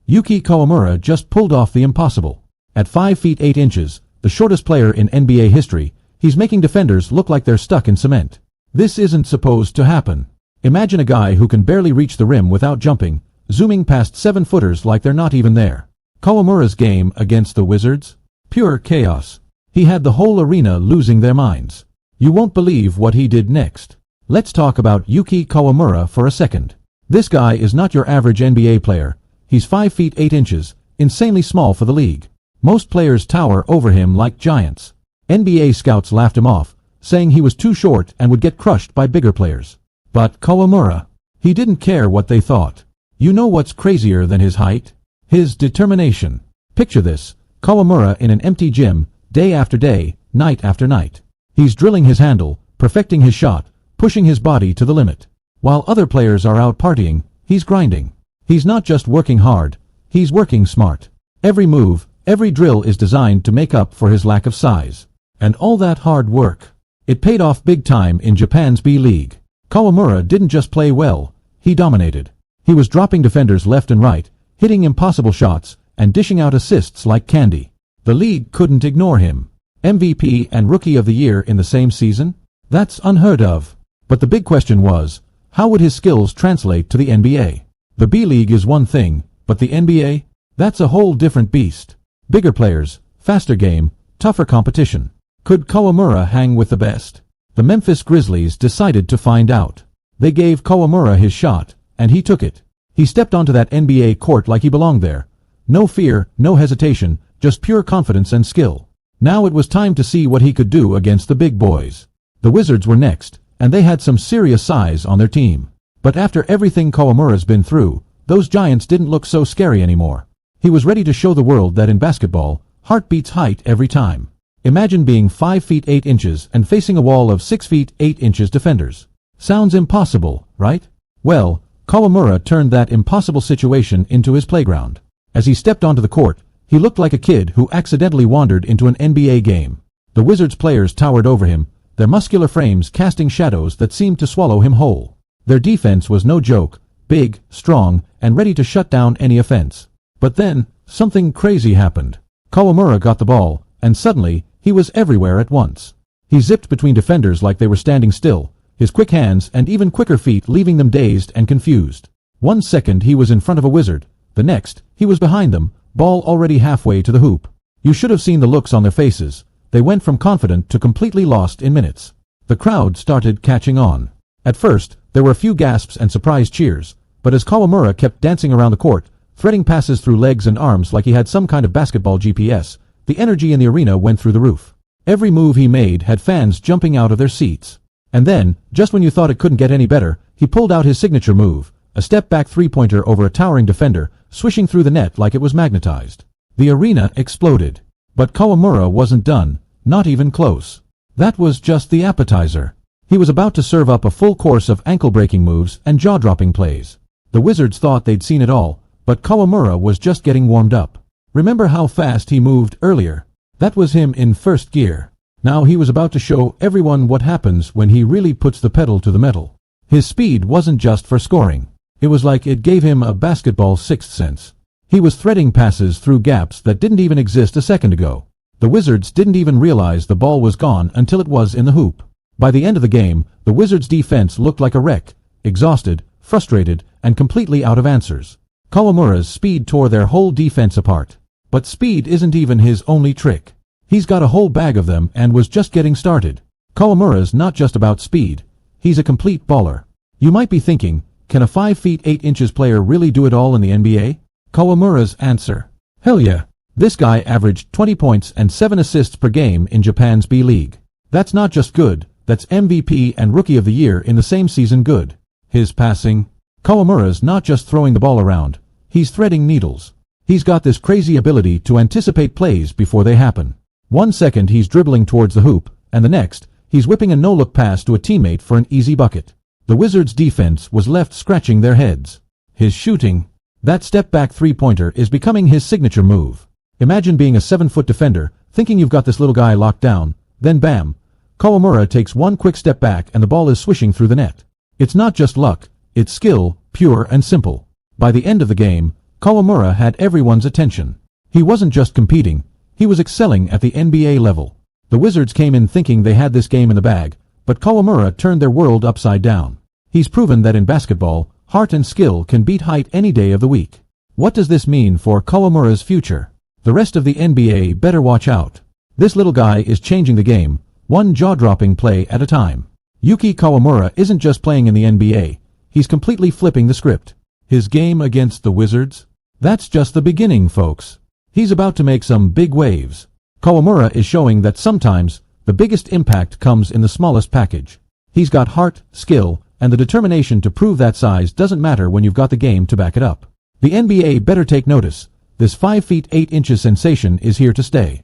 Yuki Kawamura just pulled off the impossible. At 5 feet 8 inches, the shortest player in NBA history, he's making defenders look like they're stuck in cement. This isn't supposed to happen. Imagine a guy who can barely reach the rim without jumping, zooming past 7-footers like they're not even there. Kawamura's game against the Wizards? Pure chaos. He had the whole arena losing their minds. You won't believe what he did next. Let's talk about Yuki Kawamura for a second. This guy is not your average NBA player. He's 5 feet 8 inches, insanely small for the league. Most players tower over him like giants. NBA scouts laughed him off, saying he was too short and would get crushed by bigger players. But Kawamura, he didn't care what they thought. You know what's crazier than his height? His determination. Picture this, Kawamura in an empty gym, day after day, night after night. He's drilling his handle, perfecting his shot, pushing his body to the limit. While other players are out partying, he's grinding. He's not just working hard, he's working smart. Every move, every drill is designed to make up for his lack of size. And all that hard work. It paid off big time in Japan's B League. Kawamura didn't just play well, he dominated. He was dropping defenders left and right, hitting impossible shots, and dishing out assists like candy. The league couldn't ignore him. MVP and Rookie of the Year in the same season? That's unheard of. But the big question was, how would his skills translate to the NBA? The B League is one thing, but the NBA? That's a whole different beast. Bigger players, faster game, tougher competition. Could Kawamura hang with the best? The Memphis Grizzlies decided to find out. They gave Kawamura his shot, and he took it. He stepped onto that NBA court like he belonged there. No fear, no hesitation, just pure confidence and skill. Now it was time to see what he could do against the big boys. The Wizards were next, and they had some serious size on their team. But after everything Kawamura's been through, those giants didn't look so scary anymore. He was ready to show the world that in basketball, heart beats height every time. Imagine being 5 feet 8 inches and facing a wall of 6 feet 8 inches defenders. Sounds impossible, right? Well, Kawamura turned that impossible situation into his playground. As he stepped onto the court, he looked like a kid who accidentally wandered into an NBA game. The Wizards players towered over him, their muscular frames casting shadows that seemed to swallow him whole. Their defense was no joke, big, strong, and ready to shut down any offense. But then, something crazy happened. Kawamura got the ball, and suddenly, he was everywhere at once. He zipped between defenders like they were standing still, his quick hands and even quicker feet leaving them dazed and confused. 1 second he was in front of a Wizard, the next, he was behind them, ball already halfway to the hoop. You should have seen the looks on their faces. They went from confident to completely lost in minutes. The crowd started catching on. At first, there were a few gasps and surprised cheers, but as Kawamura kept dancing around the court, threading passes through legs and arms like he had some kind of basketball GPS, the energy in the arena went through the roof. Every move he made had fans jumping out of their seats. And then, just when you thought it couldn't get any better, he pulled out his signature move, a step-back three-pointer over a towering defender, swishing through the net like it was magnetized. The arena exploded. But Kawamura wasn't done, not even close. That was just the appetizer. He was about to serve up a full course of ankle-breaking moves and jaw-dropping plays. The Wizards thought they'd seen it all, but Kawamura was just getting warmed up. Remember how fast he moved earlier? That was him in first gear. Now he was about to show everyone what happens when he really puts the pedal to the metal. His speed wasn't just for scoring. It was like it gave him a basketball sixth sense. He was threading passes through gaps that didn't even exist a second ago. The Wizards didn't even realize the ball was gone until it was in the hoop. By the end of the game, the Wizards' defense looked like a wreck, exhausted, frustrated, and completely out of answers. Kawamura's speed tore their whole defense apart. But speed isn't even his only trick. He's got a whole bag of them and was just getting started. Kawamura's not just about speed. He's a complete baller. You might be thinking, can a 5 feet 8 inches player really do it all in the NBA? Kawamura's answer: hell yeah. This guy averaged 20 points and 7 assists per game in Japan's B League. That's not just good, that's MVP and Rookie of the Year in the same season good. His passing? Kawamura's not just throwing the ball around. He's threading needles. He's got this crazy ability to anticipate plays before they happen. 1 second he's dribbling towards the hoop, and the next, he's whipping a no-look pass to a teammate for an easy bucket. The Wizards' defense was left scratching their heads. His shooting? That step-back three-pointer is becoming his signature move. Imagine being a 7-foot defender, thinking you've got this little guy locked down, then bam, Kawamura takes one quick step back and the ball is swishing through the net. It's not just luck, it's skill, pure and simple. By the end of the game, Kawamura had everyone's attention. He wasn't just competing, he was excelling at the NBA level. The Wizards came in thinking they had this game in the bag, but Kawamura turned their world upside down. He's proven that in basketball, heart and skill can beat height any day of the week. What does this mean for Kawamura's future? The rest of the NBA better watch out. This little guy is changing the game, one jaw-dropping play at a time. Yuki Kawamura isn't just playing in the NBA, he's completely flipping the script. His game against the Wizards? That's just the beginning, folks. He's about to make some big waves. Kawamura is showing that sometimes the biggest impact comes in the smallest package. He's got heart, skill, and the determination to prove that size doesn't matter when you've got the game to back it up. The NBA better take notice. This 5 feet 8 inches sensation is here to stay.